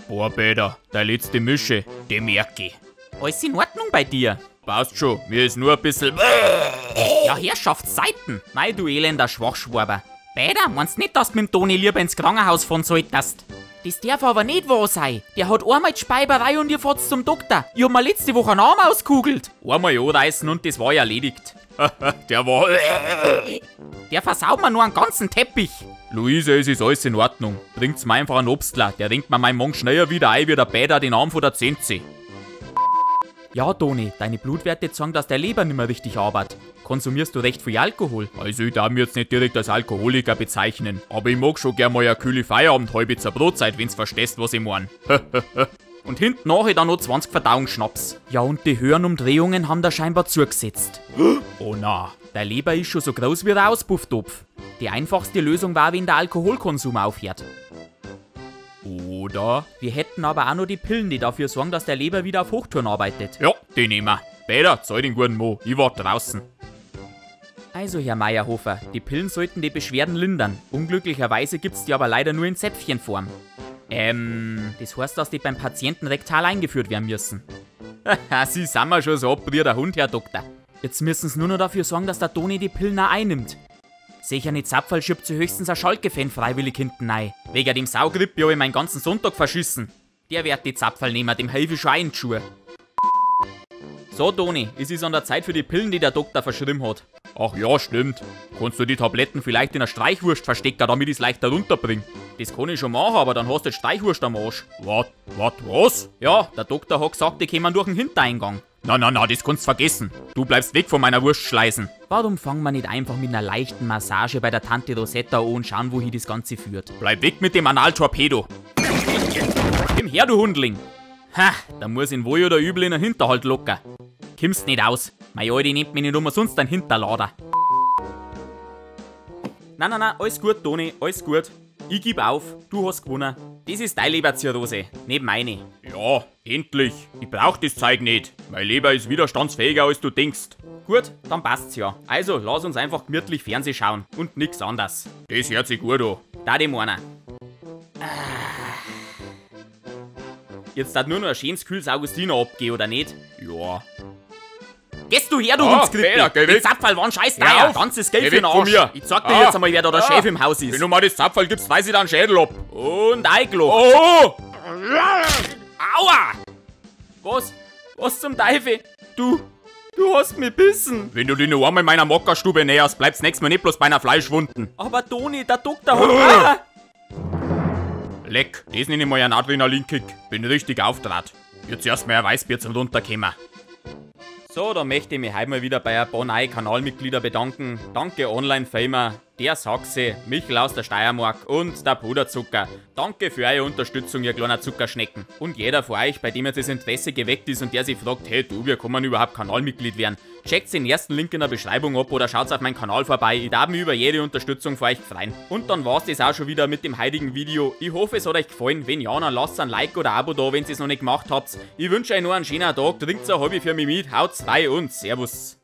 Boah, Peter, der letzte Mische, die merke ich. Alles in Ordnung bei dir? Passt schon, mir ist nur ein bisschen... Ja, Herrschaftszeiten. Mei, du elender Schwachschwaber. Peter, meinst nicht, dass du mit dem Toni lieber ins Krankenhaus fahren solltest? Das darf aber nicht wahr sein. Der hat einmal die Speiberei und ihr fahrt zum Doktor. Ich hab mir letzte Woche einen Arm ausgekugelt. Einmal anreißen und das war ja erledigt. Der war... Der versaut mir nur einen ganzen Teppich. Luise, es ist alles in Ordnung. Bringt's mir einfach einen Obstler, der ringt mir meinen Morgen schneller wieder ein, wie der Peter den Arm von der Zenze. Ja, Toni, deine Blutwerte zeigen, dass der Leber nicht mehr richtig arbeitet. Konsumierst du recht viel Alkohol? Also ich darf mich jetzt nicht direkt als Alkoholiker bezeichnen, aber ich mag schon gern mal eine kühle Feierabend-Halbe zur Brotzeit, wenn's verstehst, was ich mein. Und hinten nachher dann noch 20 Verdauungsschnaps. Ja, und die Hirnumdrehungen haben da scheinbar zugesetzt. Oh na. Der Leber ist schon so groß wie der Auspufftopf. Die einfachste Lösung war, wenn der Alkoholkonsum aufhört. Oder? Wir hätten aber auch noch die Pillen, die dafür sorgen, dass der Leber wieder auf Hochtouren arbeitet. Ja, die nehmen wir. Peter, zahl den guten Mo, ich wart draußen. Also, Herr Meyerhofer, die Pillen sollten die Beschwerden lindern. Unglücklicherweise gibt's die aber leider nur in Zäpfchenform. Das heißt, dass die beim Patienten rektal eingeführt werden müssen. Haha, Sie sind mir schon so abbrierter Hund, Herr Doktor. Jetzt müssen sie nur noch dafür sorgen, dass der Toni die Pillen auch einnimmt. Sicher nicht Zapferl schiebt sie höchstens ein Schalke-Fan freiwillig hinten rein. Wegen dem Saugrippe habe ich meinen ganzen Sonntag verschissen. Der wird die Zapferl nehmen, dem helfe ich schon auch in die Schuhe. So, Toni, es ist an der Zeit für die Pillen, die der Doktor verschrieben hat. Ach ja, stimmt. Kannst du die Tabletten vielleicht in einer Streichwurst verstecken, damit ich es leichter runterbringe? Das kann ich schon machen, aber dann hast du die Streichwurst am Arsch. Was? Ja, der Doktor hat gesagt, die kommen durch den Hintereingang. Na, das kannst du vergessen. Du bleibst weg von meiner Wurstschleisen. Warum fangen wir nicht einfach mit einer leichten Massage bei der Tante Rosetta an und schauen, wohin das Ganze führt? Bleib weg mit dem Analtorpedo. Komm her, du Hundling. Ha, da muss ihn wohl oder übel in den Hinterhalt locker. Kommst nicht aus. Mein Alte nimmt mich nicht umsonst ein Hinterlader. Nein, alles gut, Toni, alles gut. Ich geb auf, du hast gewonnen. Das ist deine Leberzirrhose, nicht meine. Ja, endlich. Ich brauch das Zeug nicht. Mein Leber ist widerstandsfähiger, als du denkst. Gut, dann passt's ja. Also, lass uns einfach gemütlich Fernsehen schauen. Und nix anderes. Das hört sich gut an. Da die meiner. Jetzt hat nur noch ein schönes kühles Augustiner abgehen, oder nicht? Ja. Gehst du her, du Hundskrippe! Die Zapferl waren scheiß teuer! Ganzes Geld für den Arsch! Ich zeig dir jetzt einmal, wer da der Chef im Haus ist! Wenn du mal das Zapferl gibst, weiß ich dann Schädel ab! Und eingelocht! Oh! Aua! Was zum Teufel? Du hast mich bissen! Wenn du dich noch einmal meiner Mockerstube näherst, bleibst nächstes Mal nicht bloß bei einer Fleischwunden! Aber Toni, der Doktor hat... Leck, das nenne ich mal einen Adrenalinkick. Bin richtig auftrat. Jetzt erstmal ein Weißbier zum Runterkommen. So, da möchte ich mich heute mal wieder bei ein paar neuen Kanalmitglieder bedanken. Danke Online-Famer, der Sachse, Michel aus der Steiermark und der Puderzucker. Danke für eure Unterstützung, ihr kleiner Zuckerschnecken. Und jeder von euch, bei dem jetzt das Interesse geweckt ist und der sich fragt, hey du, wie kann man überhaupt Kanalmitglied werden? Checkt den ersten Link in der Beschreibung ab oder schaut auf meinen Kanal vorbei. Ich darf mich über jede Unterstützung von euch freuen. Und dann war's das auch schon wieder mit dem heutigen Video. Ich hoffe, es hat euch gefallen. Wenn ja, dann lasst ein Like oder ein Abo da, wenn ihr es noch nicht gemacht habt. Ich wünsche euch noch einen schönen Tag, trinkt eine halbe für mich mit, haut's rein und Servus.